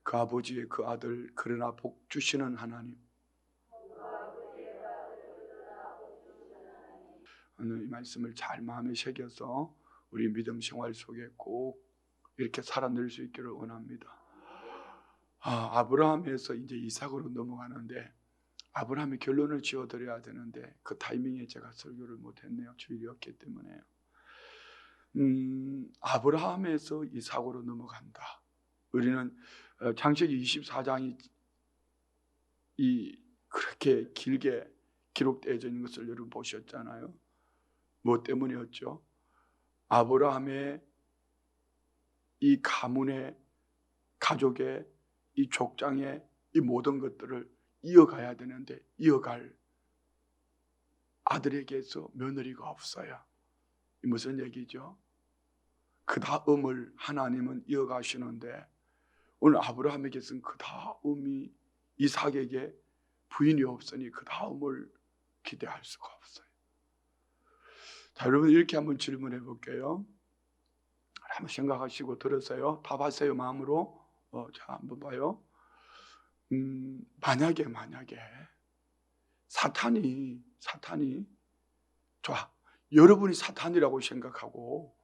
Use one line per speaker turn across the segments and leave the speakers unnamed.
그 아버지의 그 아들 그러나 복 주시는 하나님. 오늘 이 말씀을 잘 마음에 새겨서 우리 믿음 생활 속에 꼭 이렇게 살아낼 수 있기를 원합니다. 아브라함에서 이제 이삭으로 넘어가는데 아브라함이 결론을 지어드려야 되는데 그 타이밍에 제가 설교를 못했네요. 주일이 없기 때문에요. 아브라함에서 이삭으로 넘어간다. 우리는 창세기 24장이 그렇게 길게 기록되어 있는 것을 여러분 보셨잖아요. 뭐 때문이었죠? 아브라함의 이 가문의 가족의 이 족장의 이 모든 것들을 이어가야 되는데 이어갈 아들에게서 며느리가 없어요. 이 무슨 얘기죠? 그 다음을 하나님은 이어가시는데 오늘 아브라함에게서는 그 다음이 이삭에게 부인이 없으니 그 다음을 기대할 수가 없어요. 자, 여러분 이렇게 한번 질문해 볼게요. 한번 생각하시고 들으세요. 답하세요 마음으로. 자, 한번 봐요. 만약에 사탄이 좋아. 여러분이 사탄이라고 생각하고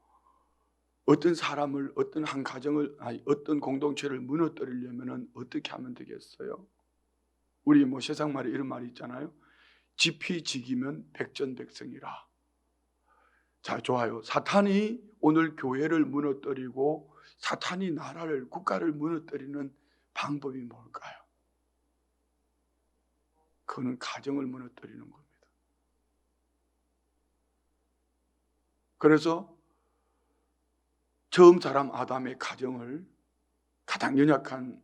어떤 사람을 어떤 한 가정을 어떤 공동체를 무너뜨리려면 어떻게 하면 되겠어요? 우리 뭐 세상 말에 이런 말이 있잖아요. 지피지기면 백전백승이라. 자, 좋아요. 사탄이 오늘 교회를 무너뜨리고 사탄이 나라를 국가를 무너뜨리는 방법이 뭘까요? 그거는 가정을 무너뜨리는 겁니다. 그래서 처음 사람 아담의 가정을 가장 연약한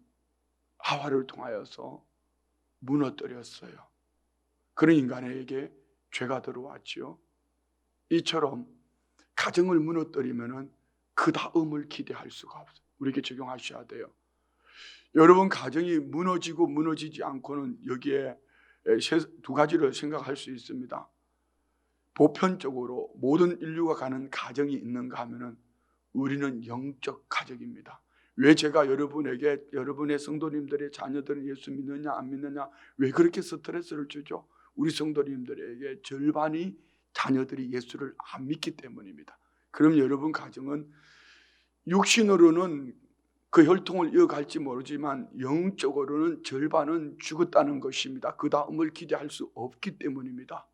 하와를 통하여서 무너뜨렸어요. 그런 인간에게 죄가 들어왔지요. 이처럼 가정을 무너뜨리면 그 다음을 기대할 수가 없어요. 우리에게 적용하셔야 돼요. 여러분 가정이 무너지고 무너지지 않고는 여기에 두 가지를 생각할 수 있습니다. 보편적으로 모든 인류가 가는 가정이 있는가 하면은 우리는 영적 가족입니다. 왜 제가 여러분에게 여러분의 성도님들의 자녀들은 예수 믿느냐 안 믿느냐 왜 그렇게 스트레스를 주죠? 우리 성도님들에게 절반이 자녀들이 예수를 안 믿기 때문입니다. 그럼 여러분 가정은 육신으로는 그 혈통을 이어갈지 모르지만 영적으로는 절반은 죽었다는 것입니다. 그 다음을 기대할 수 없기 때문입니다.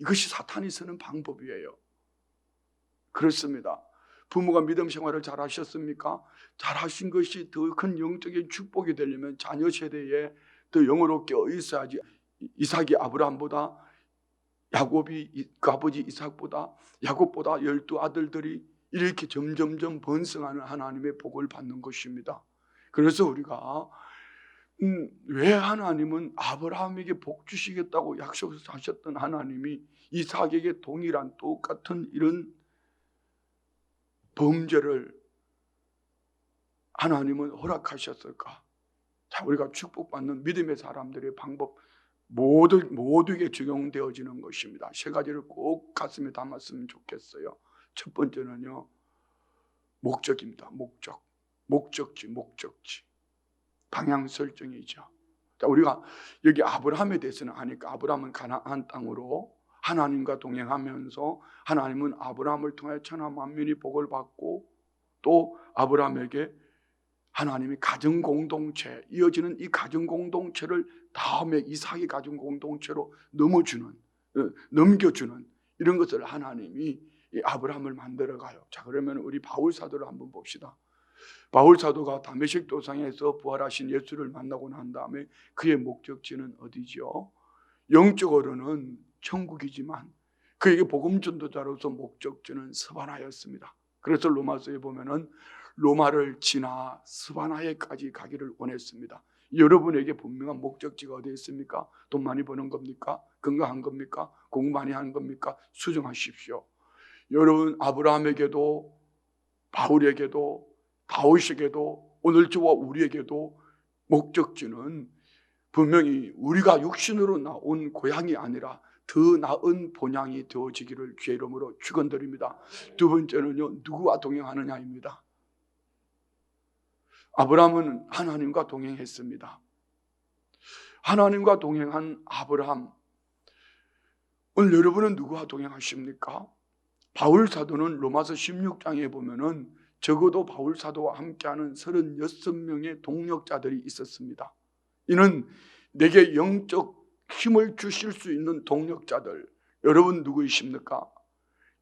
이것이 사탄이 쓰는 방법이에요. 그렇습니다. 부모가 믿음 생활을 잘 하셨습니까? 잘 하신 것이 더 큰 영적인 축복이 되려면 자녀 세대에 더 영어롭게 있어야지. 이삭이 아브라함보다 야곱이 그 아버지 이삭보다 야곱보다 12 아들들이 이렇게 점점점 번성하는 하나님의 복을 받는 것입니다. 그래서 우리가 왜 하나님은 아브라함에게 복 주시겠다고 약속하셨던 하나님이 이삭에게 동일한 똑같은 이런 범죄를 하나님은 허락하셨을까? 자, 우리가 축복받는 믿음의 사람들의 방법 모두에게 적용되어지는 것입니다. 세 가지를 꼭 가슴에 담았으면 좋겠어요. 첫 번째는요, 목적입니다. 목적지. 방향 설정이죠. 자, 우리가 여기 아브라함에 대해서는 아니까 아브라함은 가나안 땅으로 하나님과 동행하면서 하나님은 아브라함을 통해 천하 만민이 복을 받고 또 아브라함에게 하나님이 가정 공동체 이어지는 이 가정 공동체를 다음에 이삭의 가정 공동체로 넘겨주는 이런 것을 하나님이 아브라함을 만들어가요. 자, 그러면 우리 바울 사도를 한번 봅시다. 바울 사도가 다메섹 도상에서 부활하신 예수를 만나고 난 다음에 그의 목적지는 어디죠? 영적으로는 천국이지만 그에게 복음 전도자로서 목적지는 스바나였습니다. 그래서 로마서에 보면은 로마를 지나 스바나에까지 가기를 원했습니다. 여러분에게 분명한 목적지가 어디에 있습니까? 돈 많이 버는 겁니까? 건강한 겁니까? 공부 많이 하는 겁니까? 수정하십시오. 여러분 아브라함에게도 바울에게도 다윗에게도 오늘 저와 우리에게도 목적지는 분명히 우리가 육신으로 나온 고향이 아니라 더 나은 본향이 되어지기를 주의 이름으로 축원드립니다. 두 번째는요, 누구와 동행하느냐입니다. 아브라함은 하나님과 동행했습니다. 하나님과 동행한 아브라함, 오늘 여러분은 누구와 동행하십니까? 바울 사도는 로마서 16장에 보면은 적어도 바울 사도와 함께하는 36명의 동력자들이 있었습니다. 이는 내게 영적 힘을 주실 수 있는 동력자들, 여러분 누구이십니까?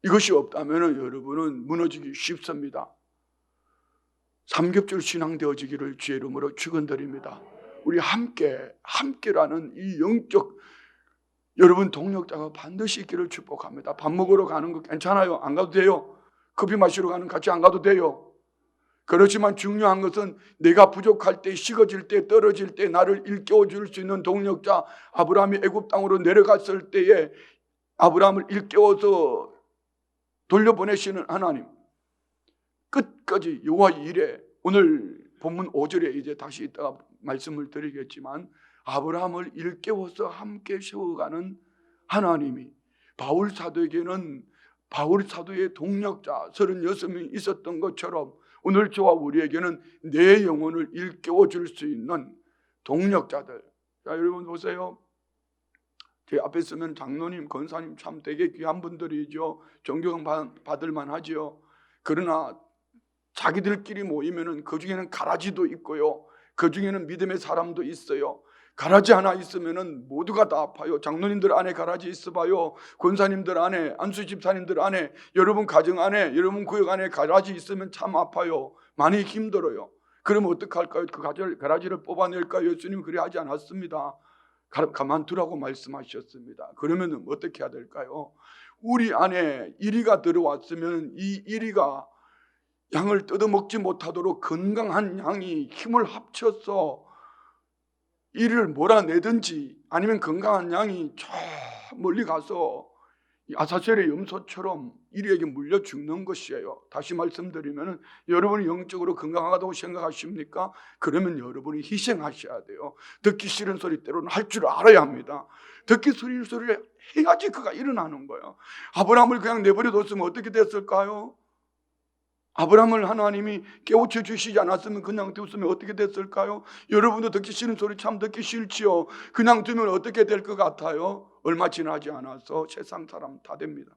이것이 없다면 여러분은 무너지기 쉽습니다. 삼겹줄 신앙 되어지기를 주의 이름으로 축원드립니다. 우리 함께라는 이 영적 여러분 동력자가 반드시 있기를 축복합니다. 밥 먹으러 가는 거 괜찮아요. 안 가도 돼요. 커피 마시러 가는 같이 안 가도 돼요. 그렇지만 중요한 것은 내가 부족할 때, 식어질 때, 떨어질 때 나를 일깨워 줄 수 있는 동력자, 아브라함이 애굽 땅으로 내려갔을 때에 아브라함을 일깨워서 돌려보내시는 하나님, 끝까지 여호와 일에, 오늘 본문 5절에 이제 다시 이따가 말씀을 드리겠지만 아브라함을 일깨워서 함께 세워가는 하나님이 바울 사도에게는 바울 사도의 동력자 36명이 있었던 것처럼 오늘 저와 우리에게는 내 영혼을 일깨워 줄 수 있는 동력자들. 자, 여러분 보세요. 제 앞에 쓰면 장로님, 권사님 참 되게 귀한 분들이죠. 존경받을 만하죠. 그러나 자기들끼리 모이면은 그 중에는 가라지도 있고요. 그 중에는 믿음의 사람도 있어요. 가라지 하나 있으면은 모두가 다 아파요. 장로님들 안에 가라지 있어봐요. 권사님들 안에, 안수 집사님들 안에, 여러분 가정 안에, 여러분 구역 안에 가라지 있으면 참 아파요. 많이 힘들어요. 그러면 어떡할까요? 그 가라지를 뽑아낼까요? 예수님은 그래 하지 않았습니다. 가만두라고 말씀하셨습니다. 그러면 어떻게 해야 될까요? 우리 안에 이리가 들어왔으면 이 이리가 양을 뜯어먹지 못하도록 건강한 양이 힘을 합쳐서 이를 몰아내든지 아니면 건강한 양이 저 멀리 가서 아사셀의 염소처럼 이리에게 물려 죽는 것이에요. 다시 말씀드리면 여러분이 영적으로 건강하다고 생각하십니까? 그러면 여러분이 희생하셔야 돼요. 듣기 싫은 소리 때로는 할 줄 알아야 합니다. 듣기 싫은 소리를 해야지 그가 일어나는 거예요. 아브라함을 그냥 내버려뒀으면 어떻게 됐을까요? 아브라함을 하나님이 깨우쳐 주시지 않았으면 그냥 뒀으면 어떻게 됐을까요? 여러분도 듣기 싫은 소리 참 듣기 싫지요. 그냥 두면 어떻게 될 것 같아요? 얼마 지나지 않아서 세상 사람 다 됩니다.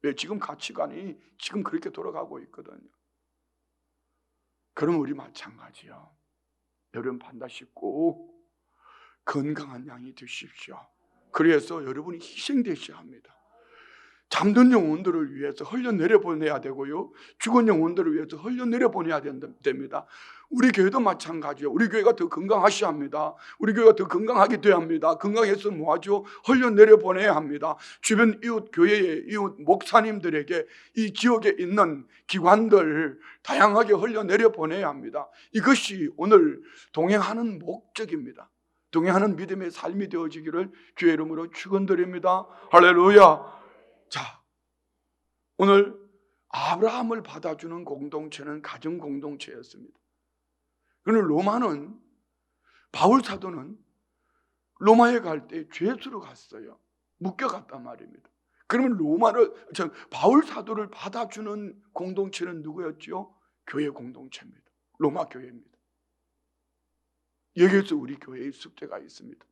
왜? 지금 가치관이 지금 그렇게 돌아가고 있거든요. 그럼 우리 마찬가지요. 여러분 반드시 꼭 건강한 양이 되십시오. 그래서 여러분이 희생되셔야 합니다. 잠든 영혼들을 위해서 흘려내려 보내야 되고요, 죽은 영혼들을 위해서 흘려내려 보내야 됩니다. 우리 교회도 마찬가지예요. 우리 교회가 더 건강하셔야 합니다. 우리 교회가 더 건강하게 돼야 합니다. 건강해서 뭐하죠? 흘려내려 보내야 합니다. 주변 이웃 교회의 이웃 목사님들에게 이 지역에 있는 기관들 다양하게 흘려내려 보내야 합니다. 이것이 오늘 동행하는 목적입니다. 동행하는 믿음의 삶이 되어지기를 주의 이름으로 축원드립니다. 할렐루야. 자, 오늘 아브라함을 받아주는 공동체는 가정 공동체였습니다. 그런데 로마는, 바울 사도는 로마에 갈 때 죄수로 갔어요. 묶여갔단 말입니다. 그러면 바울 사도를 받아주는 공동체는 누구였죠? 교회 공동체입니다. 로마 교회입니다. 여기에서 우리 교회의 숙제가 있습니다.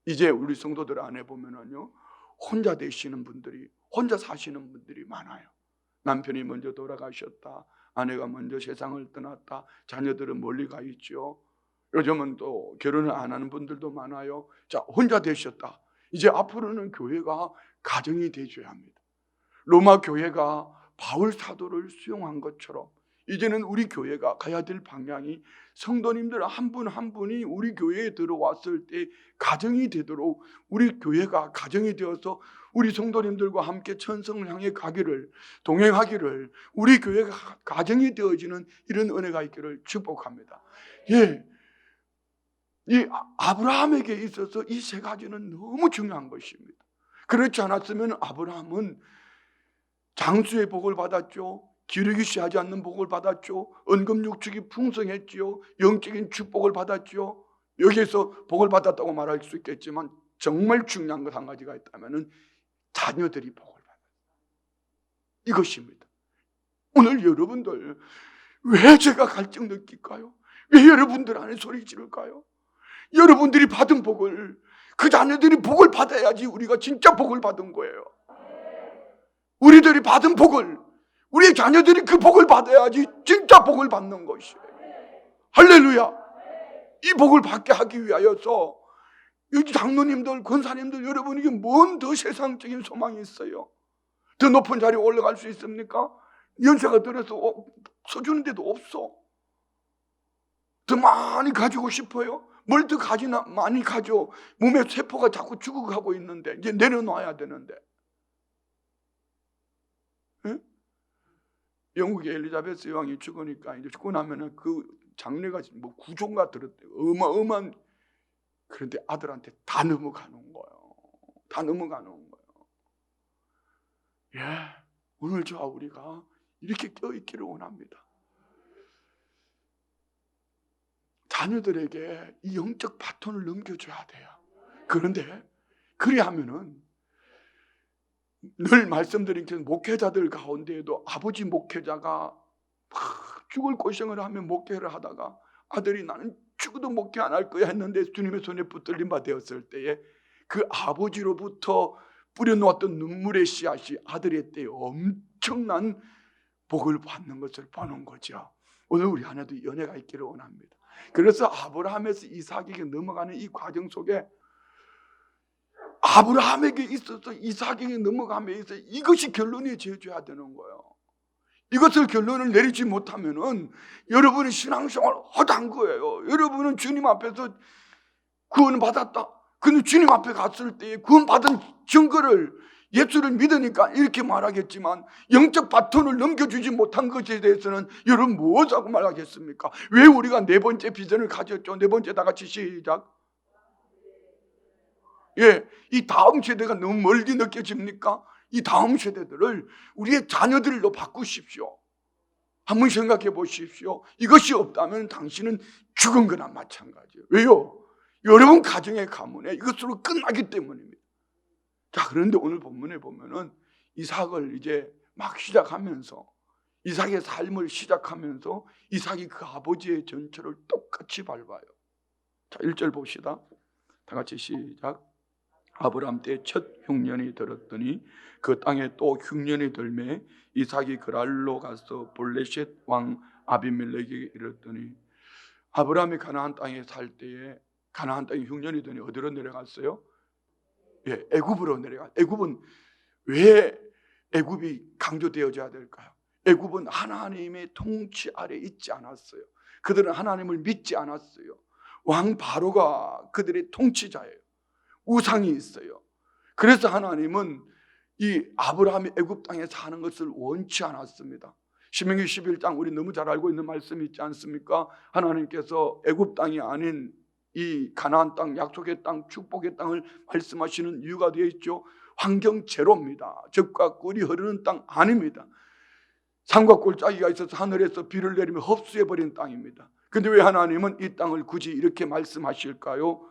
이제 우리 성도들 안에 보면은요, 혼자 되시는 분들이, 혼자 사시는 분들이 많아요. 남편이 먼저 돌아가셨다, 아내가 먼저 세상을 떠났다, 자녀들은 멀리 가 있죠. 요즘은 또 결혼을 안 하는 분들도 많아요. 자, 혼자 되셨다. 이제 앞으로는 교회가 가정이 되셔야 합니다. 로마 교회가 바울 사도를 수용한 것처럼 이제는 우리 교회가 가야 될 방향이 성도님들 한 분 한 분이 우리 교회에 들어왔을 때 가정이 되도록, 우리 교회가 가정이 되어서 우리 성도님들과 함께 천성을 향해 가기를, 동행하기를, 우리 교회가 가정이 되어지는 이런 은혜가 있기를 축복합니다. 예, 이 아브라함에게 있어서 이 세 가지는 너무 중요한 것입니다. 그렇지 않았으면 아브라함은 장수의 복을 받았죠. 기르기 시하지 않는 복을 받았죠. 언금육축이 풍성했지요. 영적인 축복을 받았죠. 여기에서 복을 받았다고 말할 수 있겠지만 정말 중요한 것 한 가지가 있다면 자녀들이 복을 받아요. 이것입니다. 오늘 여러분들 왜 제가 갈증 느낄까요? 왜 여러분들 안에 소리 지를까요? 여러분들이 받은 복을, 그 자녀들이 복을 받아야지 우리가 진짜 복을 받은 거예요. 우리들이 받은 복을, 우리의 자녀들이 그 복을 받아야지 진짜 복을 받는 것이에요. 할렐루야. 이 복을 받게 하기 위하여서 이 장로님들, 권사님들, 여러분에게 뭔 더 세상적인 소망이 있어요? 더 높은 자리에 올라갈 수 있습니까? 연세가 들어서 서주는데도 없어. 더 많이 가지고 싶어요? 뭘 더 많이 가져? 몸의 세포가 자꾸 죽어가고 있는데 이제 내려놔야 되는데. 예? 영국의 엘리자베스 여왕이 죽으니까 이제 죽고 나면은 그 장례가 뭐 구종가 들었대요. 어마어마한. 그런데 아들한테 다 넘어가는 거예요. 다 넘어가는 거예요. 예, 오늘 저와 우리가 이렇게 껴있기를 원합니다. 자녀들에게 이 영적 바톤을 넘겨줘야 돼요. 그런데 그래야 하면은 늘 말씀드린 것처럼 목회자들 가운데에도 아버지 목회자가 막 죽을 고생을 하며 목회를 하다가 아들이 나는 죽어도 목회 안 할 거야 했는데 주님의 손에 붙들림 바 되었을 때에 그 아버지로부터 뿌려놓았던 눈물의 씨앗이 아들의 때에 엄청난 복을 받는 것을 보는 거죠. 오늘 우리 안에도 연애가 있기를 원합니다. 그래서 아브라함에서 이삭에게 넘어가는 이 과정 속에 아브라함에게 있어서 이삭에게 넘어감에 있어서 이것이 결론이 되어줘야 되는 거예요. 이것을 결론을 내리지 못하면은 여러분의 신앙생활 허다한 거예요. 여러분은 주님 앞에서 구원을 받았다. 근데 주님 앞에 갔을 때 구원받은 증거를, 예수를 믿으니까 이렇게 말하겠지만 영적 바톤을 넘겨주지 못한 것에 대해서는 여러분 무엇하고 말하겠습니까? 왜 우리가 네 번째 비전을 가졌죠? 네 번째 다 같이 시작. 예, 이 다음 세대가 너무 멀리 느껴집니까? 이 다음 세대들을 우리의 자녀들로 바꾸십시오. 한번 생각해 보십시오. 이것이 없다면 당신은 죽은 거나 마찬가지예요. 왜요? 여러분 가정의 가문에 이것으로 끝나기 때문입니다. 자, 그런데 오늘 본문에 보면은 이삭을 이제 막 시작하면서, 이삭의 삶을 시작하면서 이삭이 그 아버지의 전철을 똑같이 밟아요. 자, 1절 봅시다. 다 같이 시작. 아브라함 때 첫 흉년이 들었더니 그 땅에 또 흉년이 들매 이삭이 그랄로 가서 블레셋 왕 아비멜렉에게 이르더니, 아브라함이 가나안 땅에 살 때에 가나안 땅에 흉년이 드니 어디로 내려갔어요? 예, 애굽으로 내려가. 애굽은 왜 애굽이 강조되어져야 될까요? 애굽은 하나님의 통치 아래 있지 않았어요. 그들은 하나님을 믿지 않았어요. 왕 바로가 그들의 통치자예요. 우상이 있어요. 그래서 하나님은 이 아브라함이 애굽 땅에 사는 것을 원치 않았습니다. 신명기 11장 우리 너무 잘 알고 있는 말씀이 있지 않습니까? 하나님께서 애굽 땅이 아닌 이 가나안 땅, 약속의 땅, 축복의 땅을 말씀하시는 이유가 되어 있죠. 환경 제로입니다. 젖과 꿀이 흐르는 땅 아닙니다. 산과 골짜기가 있어서 하늘에서 비를 내리며 흡수해버린 땅입니다. 그런데 왜 하나님은 이 땅을 굳이 이렇게 말씀하실까요?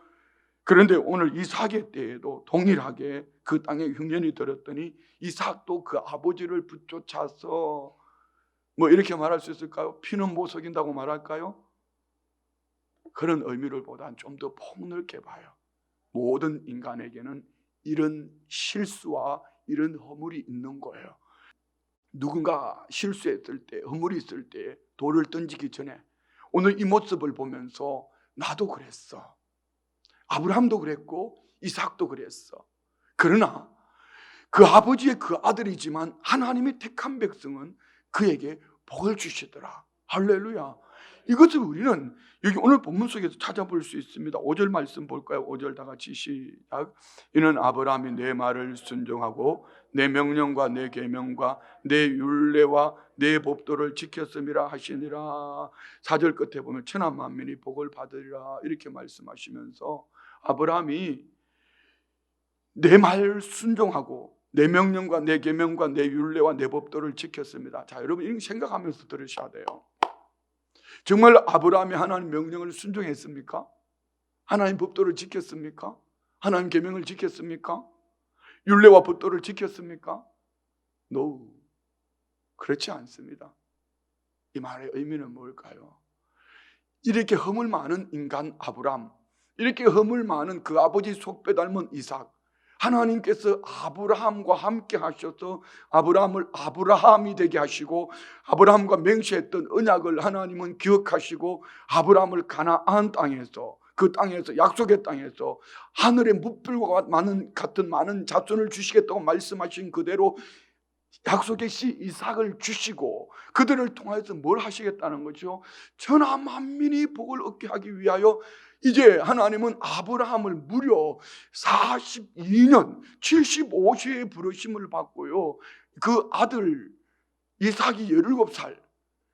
그런데 오늘 이삭의 때에도 동일하게 그 땅에 흉년이 들었더니 이삭도 그 아버지를 붙쫓아서 뭐 이렇게 말할 수 있을까요? 피는 못 속인다고 말할까요? 그런 의미를 보다는 좀 더 폭넓게 봐요. 모든 인간에게는 이런 실수와 이런 허물이 있는 거예요. 누군가 실수했을 때, 허물이 있을 때 돌을 던지기 전에 오늘 이 모습을 보면서 나도 그랬어. 아브라함도 그랬고 이삭도 그랬어. 그러나 그 아버지의 그 아들이지만 하나님의 택한 백성은 그에게 복을 주시더라. 할렐루야. 이것을 우리는 여기 오늘 본문 속에서 찾아볼 수 있습니다. 5절 말씀 볼까요? 5절 다 같이 시작. 이는 아브라함이 내 말을 순종하고 내 명령과 내 계명과 내 율례와 내 법도를 지켰음이라 하시니라. 4절 끝에 보면 천한 만민이 복을 받으리라 이렇게 말씀하시면서 아브라함이 내 말 순종하고 내 명령과 내 계명과 내 율례와 내 법도를 지켰습니다. 자, 여러분 이렇게 생각하면서 들으셔야 돼요. 정말 아브라함이 하나님 명령을 순종했습니까? 하나님 법도를 지켰습니까? 하나님 계명을 지켰습니까? 율례와 법도를 지켰습니까? No, 그렇지 않습니다. 이 말의 의미는 뭘까요? 이렇게 허물 많은 인간 아브람, 이렇게 허물 많은 그 아버지 속배 닮은 이삭, 하나님께서 아브라함과 함께 하셔서 아브라함을 아브라함이 되게 하시고 아브라함과 맹세했던 언약을 하나님은 기억하시고 아브라함을 가나안 땅에서, 그 땅에서, 약속의 땅에서 하늘의 뭇불과 같은 많은 자손을 주시겠다고 말씀하신 그대로 약속의 씨 이삭을 주시고 그들을 통해서 뭘 하시겠다는 거죠? 천하 만민이 복을 얻게 하기 위하여 이제 하나님은 아브라함을 무려 42년 75세의 부르심을 받고요, 그 아들 이삭이 17살,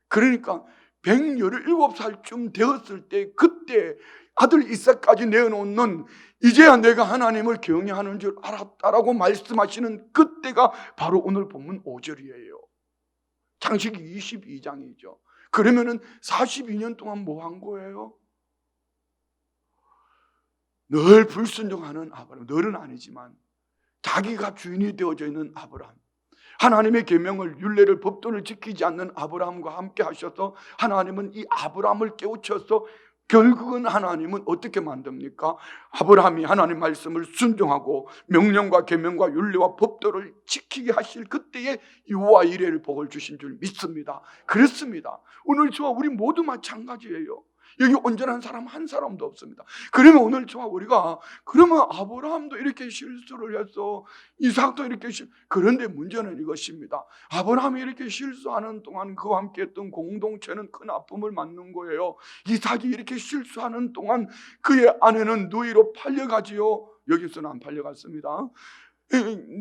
그러니까 117살쯤 되었을 때, 그때 아들 이삭까지 내어놓는, 이제야 내가 하나님을 경외하는 줄 알았다라고 말씀하시는 그때가 바로 오늘 본문 5절이에요. 창세기 22장이죠. 그러면은 42년 동안 뭐 한 거예요? 늘 불순종하는 아브라함, 늘은 아니지만 자기가 주인이 되어져 있는 아브라함, 하나님의 계명을, 율례를, 법도를 지키지 않는 아브라함과 함께 하셔서 하나님은 이 아브라함을 깨우쳐서 결국은 하나님은 어떻게 만듭니까? 아브라함이 하나님 말씀을 순종하고 명령과 계명과 율례와 법도를 지키게 하실 그때에 유와 이레를 복을 주신 줄 믿습니다. 그렇습니다. 오늘 저와 우리 모두 마찬가지예요. 여기 온전한 사람 한 사람도 없습니다. 그러면 오늘 저와 우리가, 그러면 아브라함도 이렇게 실수를 해서 이삭도 이렇게 그런데 문제는 이것입니다. 아브라함이 이렇게 실수하는 동안 그와 함께 했던 공동체는 큰 아픔을 맞는 거예요. 이삭이 이렇게 실수하는 동안 그의 아내는 누이로 팔려가지요. 여기서는 안 팔려갔습니다.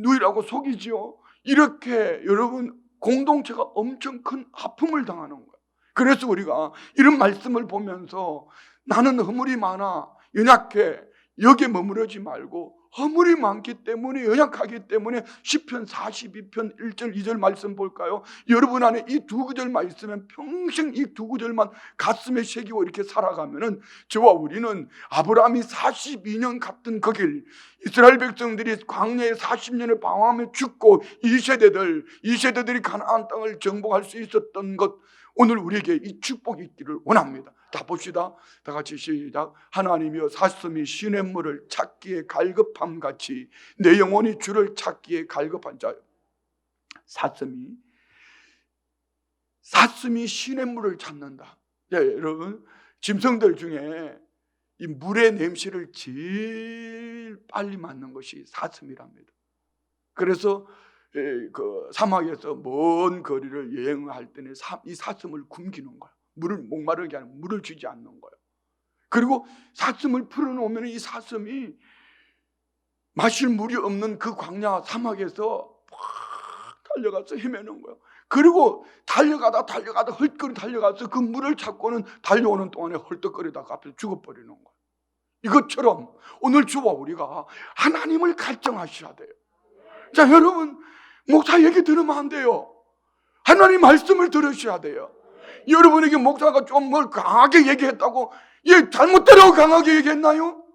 누이라고 속이지요. 이렇게 여러분 공동체가 엄청 큰 아픔을 당하는 거예요. 그래서 우리가 이런 말씀을 보면서 나는 허물이 많아, 연약해, 여기에 머무르지 말고, 허물이 많기 때문에, 연약하기 때문에 시편 42편 1절 2절 말씀 볼까요? 여러분 안에 이 두 구절 말씀은 평생 이 두 구절만 가슴에 새기고 이렇게 살아가면은 저와 우리는 아브라함이 42년 갔던 그 길, 이스라엘 백성들이 광야에 40년을 방황하며 죽고 이 세대들이 가나안 땅을 정복할 수 있었던 것, 오늘 우리에게 이 축복이 있기를 원합니다. 다 봅시다. 다 같이 시작. 하나님이여, 사슴이 시냇물을 찾기에 갈급함 같이 내 영혼이 주를 찾기에 갈급한 자. 사슴이 시냇물을 찾는다. 네, 여러분, 짐승들 중에 이 물의 냄새를 제일 빨리 맡는 것이 사슴이랍니다. 그래서 그 사막에서 먼 거리를 여행할 때는 이 사슴을 굶기는 거예요. 물을 목마르게 하는, 물을 주지 않는 거예요. 그리고 사슴을 풀어놓으면 이 사슴이 마실 물이 없는 그 광야 사막에서 팍 달려가서 헤매는 거예요. 그리고 달려가다 헐떡거리 달려가서 그 물을 찾고는 달려오는 동안에 헐떡거리다가 앞에서 죽어버리는 거예요. 이것처럼 오늘 주와 우리가 하나님을 갈증하셔야 돼요. 자, 여러분, 목사 얘기 들으면 안 돼요. 하나님 말씀을 들으셔야 돼요. 여러분에게 목사가 좀 뭘 강하게 얘기했다고, 잘못대로 강하게 얘기했나요?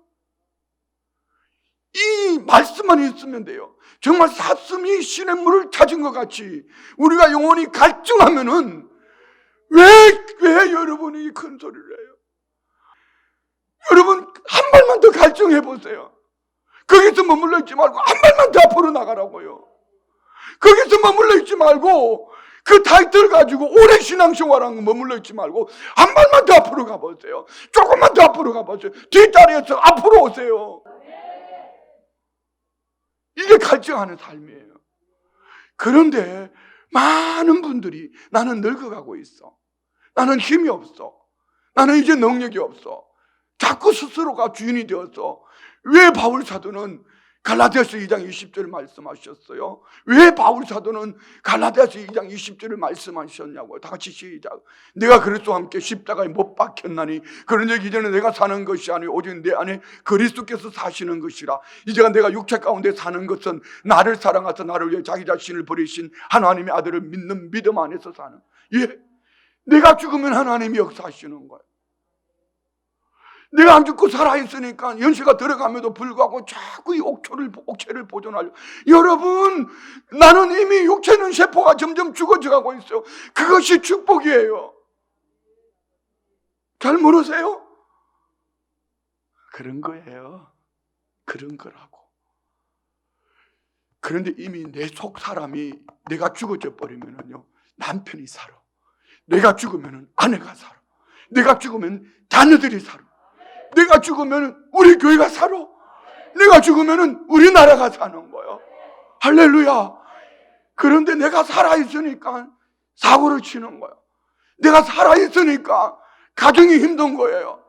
이 말씀만 있으면 돼요. 정말 사슴이 시냇물을 찾은 것 같이 우리가 영혼이 갈증하면은 왜 여러분이 큰 소리를 해요? 여러분, 한 발만 더 갈증해 보세요. 거기서 머물러 있지 말고 한 발만 더 앞으로 나가라고요. 거기서 머물러 있지 말고 그 타이틀 가지고 오래 신앙생활하고 머물러 있지 말고 한 발만 더 앞으로 가보세요. 조금만 더 앞으로 가보세요. 뒷다리에서 앞으로 오세요. 이게 갈증하는 삶이에요. 그런데 많은 분들이 나는 늙어가고 있어, 나는 힘이 없어, 나는 이제 능력이 없어, 자꾸 스스로가 주인이 되어서, 왜 바울 사도는 갈라디아서 2장 20절을 말씀하셨어요? 왜 바울 사도는 갈라디아서 2장 20절을 말씀하셨냐고요? 다 같이 시작. 내가 그리스도와 함께 십자가에 못 박혔나니 그런즉 이제는 내가 사는 것이 아니요 오직 내 안에 그리스도께서 사시는 것이라. 이제가 내가 육체 가운데 사는 것은 나를 사랑하사 나를 위해 자기 자신을 버리신 하나님의 아들을 믿는 믿음 안에서 사는. 내가 죽으면 하나님이 역사하시는 거예요. 내가 안 죽고 살아있으니까 연세가 들어감에도 불구하고 자꾸 이 옥체를 보존하려. 여러분, 나는 이미 육체는 세포가 점점 죽어져가고 있어요. 그것이 축복이에요. 잘 모르세요? 그런 거예요. 그런 거라고. 그런데 이미 내 속 사람이 내가 죽어져 버리면은요, 남편이 살아. 내가 죽으면 아내가 살아. 내가 죽으면 자녀들이 살아. 내가 죽으면 우리 교회가 살아. 내가 죽으면 우리나라가 사는 거예요. 할렐루야. 그런데 내가 살아있으니까 사고를 치는 거예요. 내가 살아있으니까 가정이 힘든 거예요.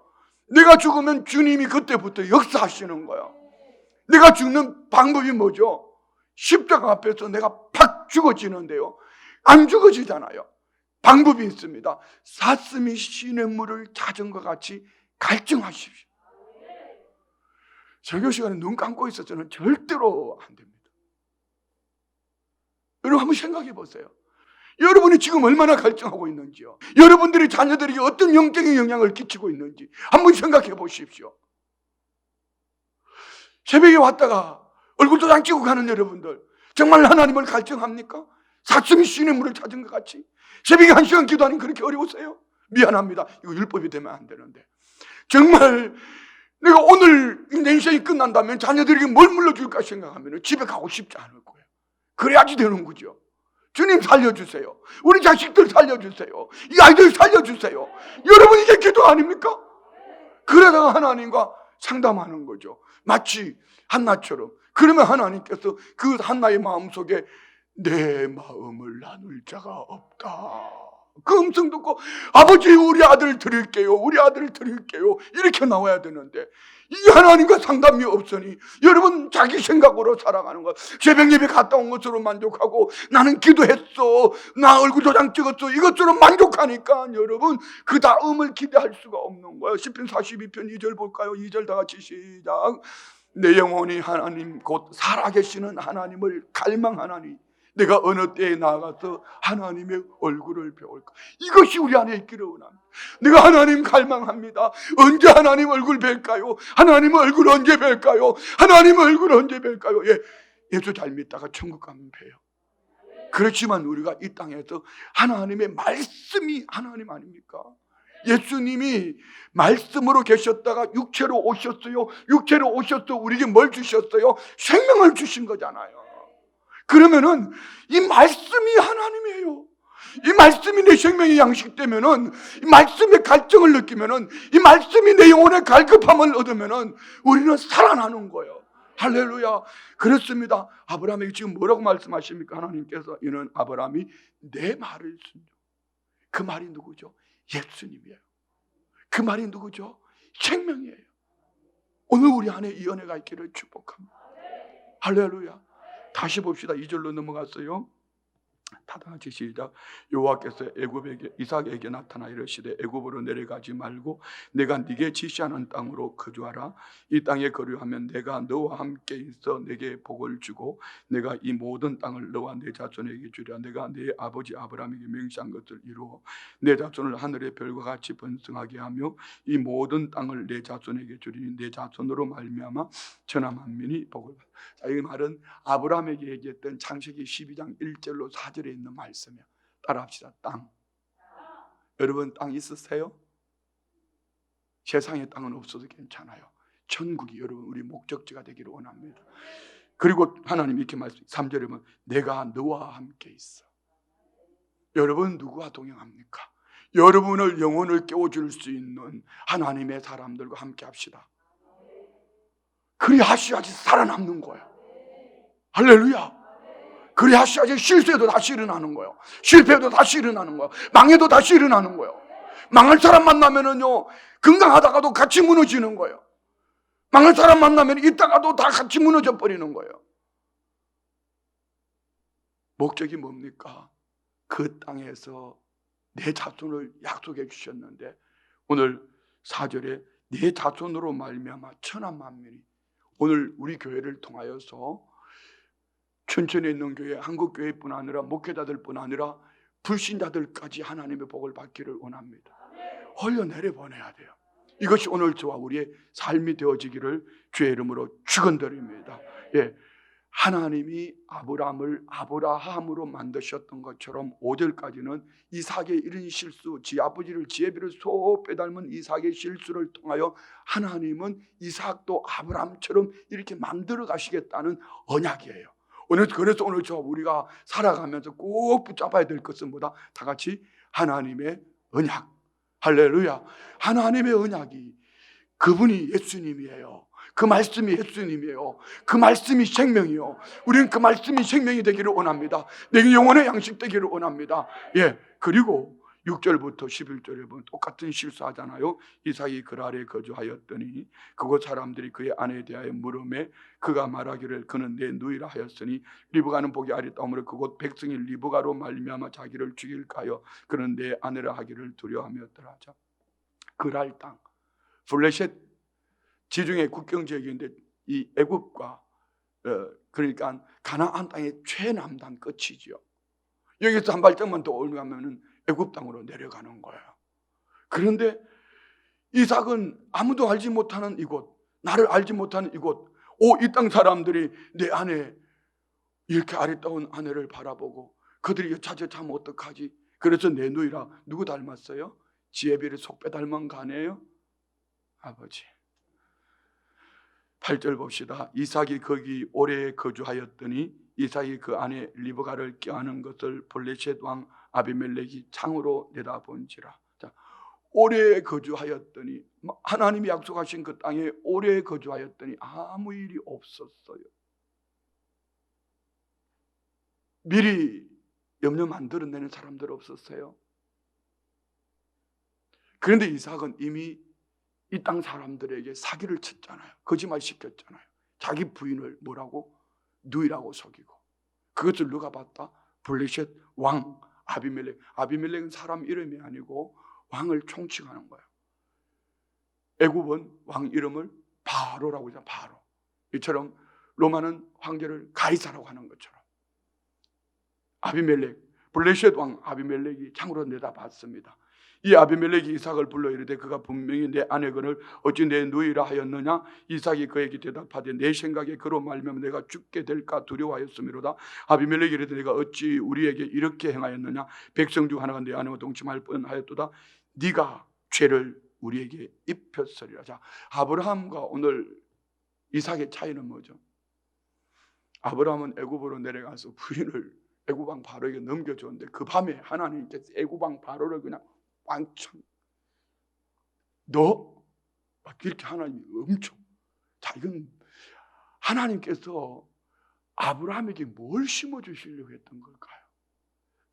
내가 죽으면 주님이 그때부터 역사하시는 거예요. 내가 죽는 방법이 뭐죠? 십자가 앞에서 내가 팍 죽어지는데요, 안 죽어지잖아요. 방법이 있습니다. 사슴이 시냇물을 찾은 것 같이 갈증하십시오. 설교 시간에 눈 감고 있어서는 절대로 안 됩니다. 여러분 한번 생각해 보세요. 여러분이 지금 얼마나 갈증하고 있는지요. 여러분들이 자녀들에게 어떤 영적인 영향을 끼치고 있는지 한번 생각해 보십시오. 새벽에 왔다가 얼굴도장 찍고 가는 여러분들, 정말 하나님을 갈증합니까? 사슴이 시냇물을 찾은 것 같이 새벽에 1시간 기도하니 그렇게 어려우세요? 미안합니다. 이거 율법이 되면 안 되는데, 정말 내가 오늘 내 인생이 끝난다면 자녀들에게 뭘 물려줄까 생각하면 집에 가고 싶지 않을 거예요. 그래야지 되는 거죠. 주님 살려주세요. 우리 자식들 살려주세요. 이 아이들 살려주세요. 여러분, 이게 기도 아닙니까? 그러다가 하나님과 상담하는 거죠. 마치 한나처럼. 그러면 하나님께서 그 한나의 마음속에 내 마음을 나눌 자가 없다, 그 음성 듣고 아버지 우리 아들 드릴게요, 우리 아들 드릴게요, 이렇게 나와야 되는데 이 하나님과 상담이 없으니 여러분 자기 생각으로 살아가는 거. 새벽 예배 갔다 온 것으로 만족하고 나는 기도했어, 나 얼굴 도장 찍었어, 이것으로 만족하니까 여러분 그 다음을 기대할 수가 없는 거예요. 시편 42편 2절 볼까요? 2절 다 같이 시작. 내 영혼이 하나님 곧 살아계시는 하나님을 갈망하나니 내가 어느 때에 나아가서 하나님의 얼굴을 배울까. 이것이 우리 안에 있기를 원합니다. 내가 하나님 갈망합니다. 언제 하나님 얼굴 뵐까요? 하나님 얼굴 언제 뵐까요? 하나님 얼굴 언제 뵐까요? 예, 예수 잘 믿다가 천국 가면 봬요. 그렇지만 우리가 이 땅에서 하나님의 말씀이 하나님 아닙니까? 예수님이 말씀으로 계셨다가 육체로 오셨어요. 육체로 오셔서 우리에게 뭘 주셨어요? 생명을 주신 거잖아요. 그러면은 이 말씀이 하나님이에요. 이 말씀이 내 생명의 양식되면은, 이 말씀의 갈증을 느끼면은, 이 말씀이 내 영혼의 갈급함을 얻으면은 우리는 살아나는 거예요. 할렐루야. 그렇습니다. 아브라함에게 지금 뭐라고 말씀하십니까? 하나님께서 이는 아브라함이 내 말을 순종. 그 말이 누구죠? 예수님이에요. 그 말이 누구죠? 생명이에요. 오늘 우리 안에 이 은혜가 있기를 축복합니다. 할렐루야. 다시 봅시다. 2절로 넘어갔어요. 다 같이 시작. 여호와께서 애굽에게 이삭에게 나타나 이르시되 애굽으로 내려가지 말고 내가 네게 지시하는 땅으로 거주하라. 이 땅에 거류하면 내가 너와 함께 있어 내게 복을 주고 내가 이 모든 땅을 너와 내 자손에게 주리라. 내가 네 아버지 아브라함에게 맹세한 것을 이루어 내 자손을 하늘의 별과 같이 번성하게 하며 이 모든 땅을 내 자손에게 주리니 내 자손으로 말미암아 천하 만민이 복을 받으리라. 자, 이 말은 아브라함에게 얘기했던 창세기 12장 1절로 4절에 있는 말씀이에요. 따라합시다. 땅. 여러분 땅 있으세요? 세상에 땅은 없어도 괜찮아요. 천국이 여러분 우리 목적지가 되기를 원합니다. 그리고 하나님 이렇게 말씀 3절에 보면 내가 너와 함께 있어. 여러분 누구와 동행합니까? 여러분을 영혼을 깨워줄 수 있는 하나님의 사람들과 함께 합시다. 그리 하셔야지 살아남는 거예요. 할렐루야. 그리 하셔야지 실수해도 다시 일어나는 거예요. 실패해도 다시 일어나는 거예요. 망해도 다시 일어나는 거예요. 망할 사람 만나면은요, 건강하다가도 같이 무너지는 거예요. 망할 사람 만나면 있다가도 다 같이 무너져 버리는 거예요. 목적이 뭡니까? 그 땅에서 내 자손을 약속해 주셨는데 오늘 4절에 내 자손으로 말미암아 천하 만민이, 오늘 우리 교회를 통하여서 춘천에 있는 교회, 한국교회뿐 아니라 목회자들뿐 아니라 불신자들까지 하나님의 복을 받기를 원합니다. 흘려내려 보내야 돼요. 이것이 오늘 저와 우리의 삶이 되어지기를 주의 이름으로 축원드립니다. 예, 하나님이 아브라함을 아브라함으로 만드셨던 것처럼 5절까지는 이삭의 이런 실수, 지 아버지를 지혜비를 소 빼닮은 이삭의 실수를 통하여 하나님은 이삭도 아브라함처럼 이렇게 만들어 가시겠다는 언약이에요. 그래서 오늘 우리가 살아가면서 꼭 붙잡아야 될 것은 뭐다? 다 같이 하나님의 언약. 할렐루야. 하나님의 언약이 그분이 예수님이에요. 그 말씀이 예수님이에요. 그 말씀이 생명이요. 우리는 그 말씀이 생명이 되기를 원합니다. 내 영혼의 양식 되기를 원합니다. 예. 그리고 6절부터 11절에 보면 똑같은 실수하잖아요. 이삭이 그 아래 거주하였더니 그곳 사람들이 그의 아내에 대하여 물음에 그가 말하기를 그는 내 누이라 하였으니 리브가는 보기 아리따움으로 그곳 백성이 리브가로 말미암아 자기를 죽일까 하여 그는 내 아내라 하기를 두려워하였더라. 그랄 땅, 블레셋 지중해 국경 지역인데 이 애굽과 그러니까 가나안 땅의 최남단 끝이지요. 여기서 한 발짝만 더 올라가면은 애굽 땅으로 내려가는 거예요. 그런데 이삭은 아무도 알지 못하는 이곳, 나를 알지 못하는 이곳, 이 땅 사람들이 내 아내, 이렇게 아리따운 아내를 바라보고 그들이 여차저차하면 어떡하지? 그래서 내 누이라. 누구 닮았어요? 지혜비를 속배 닮은 거 아니에요? 아버지. 8절 봅시다. 이삭이 거기 오래 거주하였더니 이삭이 그 아내 리브가를 껴안은 것을 블레셋 왕 아비멜렉이 창으로 내다본지라. 자, 오래 거주하였더니, 하나님이 약속하신 그 땅에 오래 거주하였더니 아무 일이 없었어요. 미리 염려 만들어내는 사람들 없었어요. 그런데 이삭은 이미 이 땅 사람들에게 사기를 쳤잖아요. 거짓말 시켰잖아요. 자기 부인을 뭐라고? 누이라고 속이고. 그것을 누가 봤다? 블레셋 왕 아비멜렉. 아비멜렉은 사람 이름이 아니고 왕을 총칭하는 거예요. 애굽은 왕 이름을 바로라고 하죠. 바로. 이처럼 로마는 황제를 가이사라고 하는 것처럼 아비멜렉, 블레셋 왕 아비멜렉이 창으로 내다봤습니다. 이 아비멜렉이 이삭을 불러 이르되 그가 분명히 내 아내거늘 어찌 내 누이라 하였느냐? 이삭이 그에게 대답하되 내 생각에 그로 말미암아 내가 죽게 될까 두려워하였음이로다. 아비멜렉이 이르되 내가 어찌 우리에게 이렇게 행하였느냐? 백성 중 하나가 내 아내와 동침할 뻔하였도다. 네가 죄를 우리에게 입혔으리라. 자, 아브라함과 오늘 이삭의 차이는 뭐죠? 아브라함은 애굽으로 내려가서 부인을 애굽 왕 바로에게 넘겨줬는데 그 밤에 하나님께서 애굽 왕 바로를 그냥 왕창 너? 막 이렇게 하나님이 엄청. 자, 이건 하나님께서 아브라함에게 뭘 심어주시려고 했던 걸까요?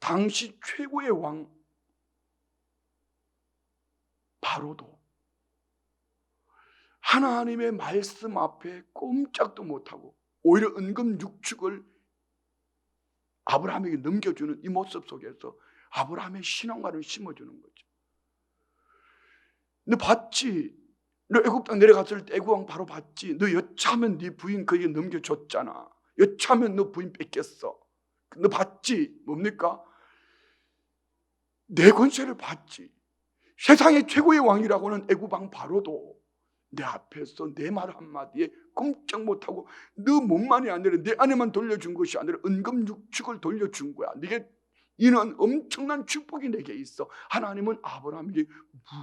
당시 최고의 왕 바로도 하나님의 말씀 앞에 꼼짝도 못하고 오히려 은금 육축을 아브라함에게 넘겨주는 이 모습 속에서 아브라함의 신앙관을 심어주는 거죠. 너 봤지? 너 애굽 땅 내려갔을 때 애굽 왕 바로 봤지? 너 여차하면 네 부인 그에게 넘겨줬잖아. 여차하면 너 부인 뺏겼어. 너 봤지? 뭡니까? 내 권세를 봤지. 세상의 최고의 왕이라고는 애굽 왕 바로도 내 앞에서 내 말 한마디에 꼼짝 못하고 너 몸만이 아니라 내 아내만 돌려준 것이 아니라 은금 육축을 돌려준 거야. 네게 이는 엄청난 축복이 내게 있어. 하나님은 아브라함에게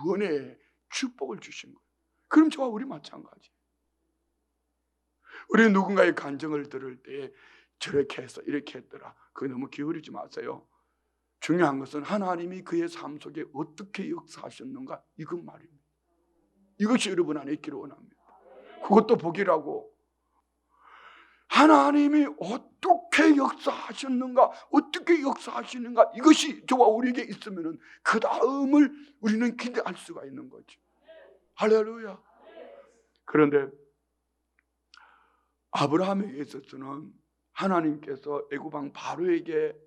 무언의 축복을 주신 거예요. 그럼 저와 우리 마찬가지. 우리 누군가의 간증을 들을 때 저렇게 해서 이렇게 했더라. 그거 너무 기울이지 마세요. 중요한 것은 하나님이 그의 삶 속에 어떻게 역사하셨는가, 이건 말입니다. 이것이 여러분 안에 있기를 원합니다. 그것도 복이라고. 하나님이 어떻게 역사하셨는가, 어떻게 역사하시는가, 이것이 저와 우리에게 있으면 그 다음을 우리는 기대할 수가 있는 거죠. 할렐루야. 그런데 아브라함에게 있어서는 하나님께서 애굽 왕 바로에게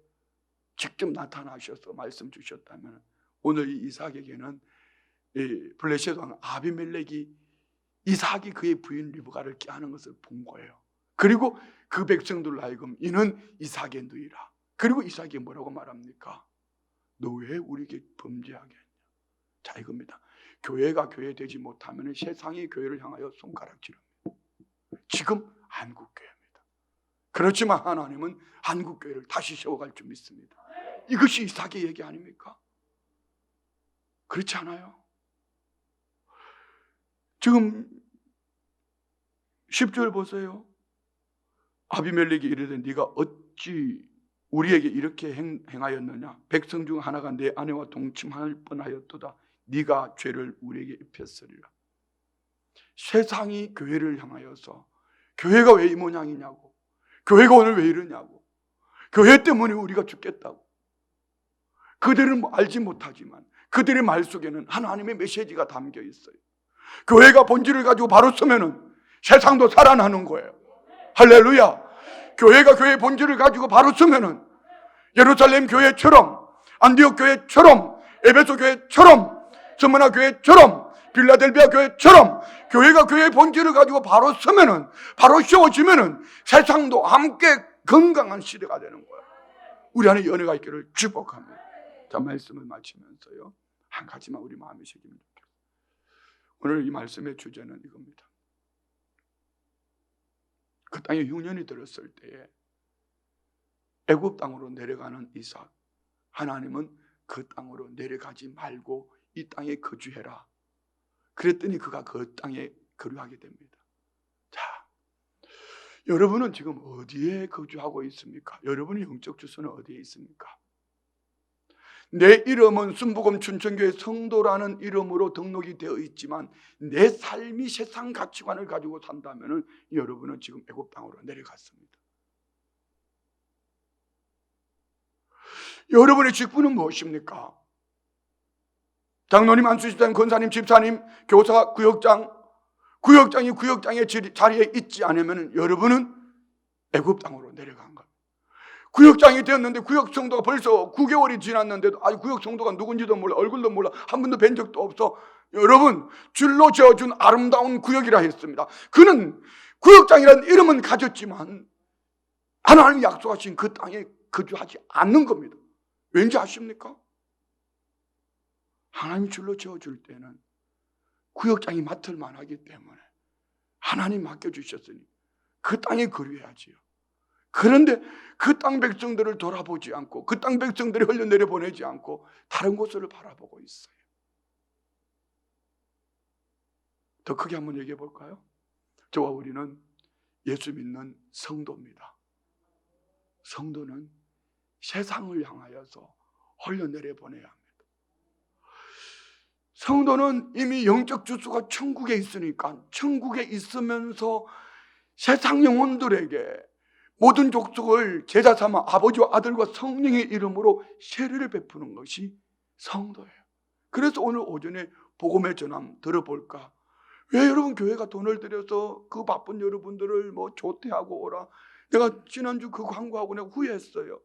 직접 나타나셔서 말씀 주셨다면 오늘 이 이삭에게는 이 블레셋 왕 아비멜렉이 이삭이 그의 부인 리브가를 꾀하는 것을 본 거예요. 그리고 그 백성들로 하여금 이는 이삭의 누이라. 그리고 이삭이 뭐라고 말합니까? 너 왜 우리에게 범죄하게 했냐? 자, 이겁니다. 교회가 교회 되지 못하면 세상이 교회를 향하여 손가락질합니다. 지금 한국교회입니다. 그렇지만 하나님은 한국교회를 다시 세워갈 줄 믿습니다. 이것이 이삭의 얘기 아닙니까? 그렇지 않아요? 지금 10절 보세요. 아비멜렉이 이르되 네가 어찌 우리에게 이렇게 행하였느냐? 백성 중 하나가 내 아내와 동침할 뻔하였도다. 네가 죄를 우리에게 입혔으리라. 세상이 교회를 향하여서 교회가 왜 이 모양이냐고, 교회가 오늘 왜 이러냐고, 교회 때문에 우리가 죽겠다고. 그들은 알지 못하지만 그들의 말 속에는 하나님의 메시지가 담겨 있어요. 교회가 본질을 가지고 바로 서면은 세상도 살아나는 거예요. 할렐루야. 교회가 교회의 본질을 가지고 바로 서면은 예루살렘 교회처럼, 안디옥 교회처럼, 에베소 교회처럼, 스무나 교회처럼, 빌라델비아 교회처럼 교회가 교회의 본질을 가지고 바로 서면은, 바로 세워지면은 세상도 함께 건강한 시대가 되는 거예요. 우리 안에 연애가 있기를 축복합니다. 자, 말씀을 마치면서요, 한 가지만 우리 마음에 새기면 좋겠어요. 오늘 이 말씀의 주제는 이겁니다. 그 땅에 흉년이 들었을 때에 애굽 땅으로 내려가는 이삭, 하나님은 그 땅으로 내려가지 말고 이 땅에 거주해라. 그랬더니 그가 그 땅에 거류하게 됩니다. 자, 여러분은 지금 어디에 거주하고 있습니까? 여러분의 영적 주소는 어디에 있습니까? 내 이름은 순복음 춘천교회 성도라는 이름으로 등록이 되어 있지만 내 삶이 세상 가치관을 가지고 산다면 여러분은 지금 애굽 땅으로 내려갔습니다. 여러분의 직분은 무엇입니까? 장로님, 안수집사님, 권사님, 집사님, 교사, 구역장이 구역장의 자리에 있지 않으면 여러분은 애굽 땅으로 내려간 겁니다. 구역장이 되었는데 구역 성도가 벌써 9개월이 지났는데도 아직 구역 성도가 누군지도 몰라, 얼굴도 몰라, 한 번도 뵌 적도 없어. 여러분, 줄로 지어준 아름다운 구역이라 했습니다. 그는 구역장이라는 이름은 가졌지만 하나님이 약속하신 그 땅에 거주하지 않는 겁니다. 왠지 아십니까? 하나님 줄로 지어줄 때는 구역장이 맡을 만하기 때문에 하나님 맡겨주셨으니 그 땅에 거류해야지요. 그런데 그 땅 백성들을 돌아보지 않고 그 땅 백성들이 흘려내려 보내지 않고 다른 곳을 바라보고 있어요. 더 크게 한번 얘기해 볼까요? 저와 우리는 예수 믿는 성도입니다. 성도는 세상을 향하여서 흘려내려 보내야 합니다. 성도는 이미 영적 주소가 천국에 있으니까 천국에 있으면서 세상 영혼들에게 모든 족속을 제자 삼아 아버지와 아들과 성령의 이름으로 세례를 베푸는 것이 성도예요. 그래서 오늘 오전에 복음의 전함 들어볼까? 왜 여러분 교회가 돈을 들여서 그 바쁜 여러분들을 조퇴하고 오라? 내가 지난주 그 광고하고 내가 후회했어요.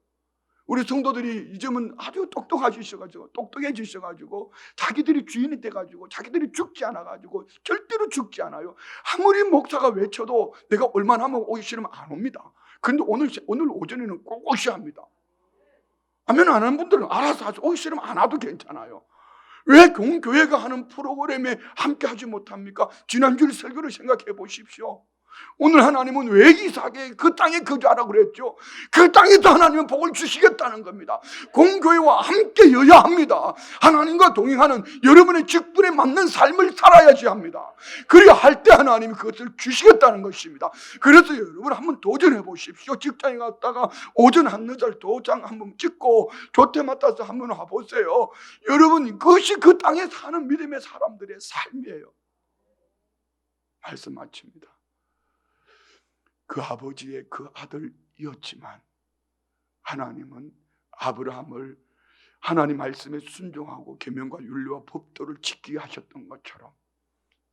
우리 성도들이 이제는 아주 똑똑해지셔가지고 자기들이 주인이 돼가지고 자기들이 죽지 않아가지고 절대로 죽지 않아요. 아무리 목사가 외쳐도 내가 얼마나 하면 오기 싫으면 안 옵니다. 그런데 오늘 오전에는 꼭 오셔야 합니다. 아멘 안 하는 분들은 알아서 하죠. 오기 싫으면 안 와도 괜찮아요. 왜 교회가 하는 프로그램에 함께 하지 못합니까? 지난주 설교를 생각해 보십시오. 오늘 하나님은 왜 이삭에게 그 땅에 거주하라고 그랬죠? 그 땅에서 하나님은 복을 주시겠다는 겁니다. 공교회와 함께 여야 합니다. 하나님과 동행하는 여러분의 직분에 맞는 삶을 살아야지 합니다. 그래야 할 때 하나님이 그것을 주시겠다는 것입니다. 그래서 여러분 한번 도전해 보십시오. 직장에 갔다가 오전 한늦을 도장 한번 찍고 조퇴 맡아서 한번 와보세요. 여러분 그것이 그 땅에 사는 믿음의 사람들의 삶이에요. 말씀 마칩니다. 그 아버지의 그 아들이었지만 하나님은 아브라함을 하나님 말씀에 순종하고 계명과 윤리와 법도를 지키게 하셨던 것처럼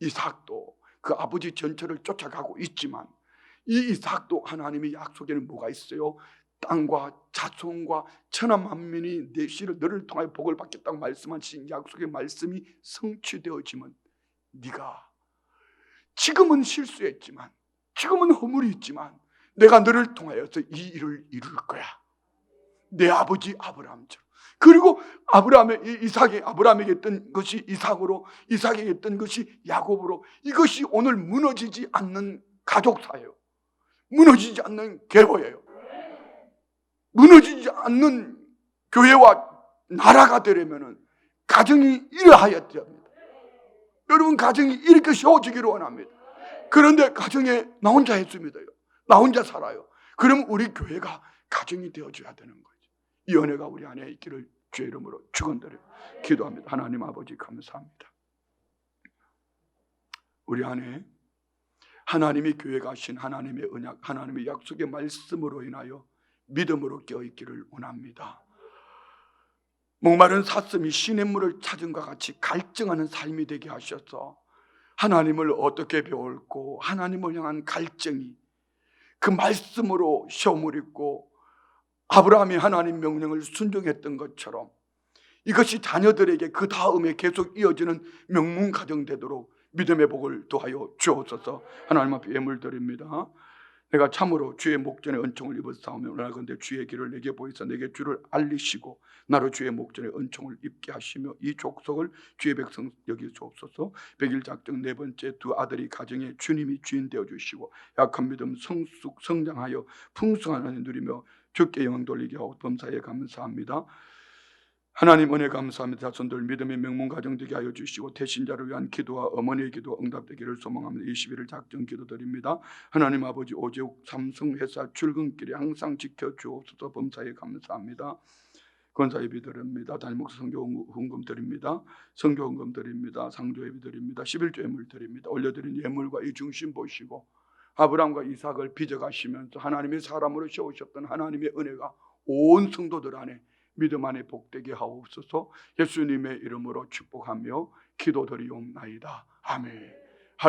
이삭도 그 아버지 전처를 쫓아가고 있지만 이 이삭도 하나님의 약속에는 뭐가 있어요? 땅과 자손과 천하 만민이 내 씨를 너를 통하여 복을 받겠다고 말씀하신 약속의 말씀이 성취되어지면 네가 지금은 실수했지만 지금은 허물이 있지만 내가 너를 통하여서 이 일을 이룰 거야. 내 아버지 아브라함처럼. 그리고 아브라함에게 했던 것이 이삭으로, 이삭에게 했던 것이 야곱으로, 이것이 오늘 무너지지 않는 가족사예요. 무너지지 않는 교회예요. 무너지지 않는 교회와 나라가 되려면 가정이 이러하여야 됩니다. 여러분, 가정이 이렇게 세워지기를 원합니다. 그런데 가정에 나 혼자 했습니다. 나 혼자 살아요. 그럼 우리 교회가 가정이 되어줘야 되는 거죠. 이 은혜가 우리 안에 있기를 주의 이름으로 축원드려 기도합니다. 하나님 아버지 감사합니다. 우리 안에 하나님이 교회가 하신 하나님의 언약, 하나님의 약속의 말씀으로 인하여 믿음으로 깨어있기를 원합니다. 목마른 사슴이 시냇물을 찾은 것 같이 갈증하는 삶이 되게 하셔서 하나님을 어떻게 배울고 하나님을 향한 갈증이 그 말씀으로 시험을 읽고 아브라함이 하나님 명령을 순종했던 것처럼 이것이 자녀들에게 그 다음에 계속 이어지는 명문 가정 되도록 믿음의 복을 더하여 주옵소서. 하나님 앞에 예물 드립니다. 내가 참으로 주의 목전에 은총을 입었사오며 원하건대 주의 길을 내게 보이사 내게 주를 알리시고 나로 주의 목전에 은총을 입게 하시며 이 족속을 주의 백성 여기 주옵소서. 백일 작정 네 번째 두 아들이 가정에 주님이 주인 되어 주시고 약한 믿음 성장하여 풍성한 은혜 누리며 주께 영광 돌리게 하고 범사에 감사합니다. 하나님 은혜 감사합니다. 자손들 믿음의 명문 가정 되게 하여 주시고 태신자를 위한 기도와 어머니의 기도 응답되기를 소망합니다. 21일 작정 기도드립니다. 하나님 아버지 오제욱 삼성회사 출근길에 항상 지켜주옵소서. 범사에 감사합니다. 권사 예비 드립니다. 담임목사 성교 헌금 드립니다. 성교 헌금 드립니다. 상조 예비 드립니다. 11조 예물 드립니다. 올려드린 예물과 이 중심 보시고 아브라함과 이삭을 빚어가시면서 하나님의 사람으로 세우셨던 하나님의 은혜가 온 성도들 안에 믿음 안에 복되게 하옵소서. 예수님의 이름으로 축복하며 기도드리옵나이다. 아멘.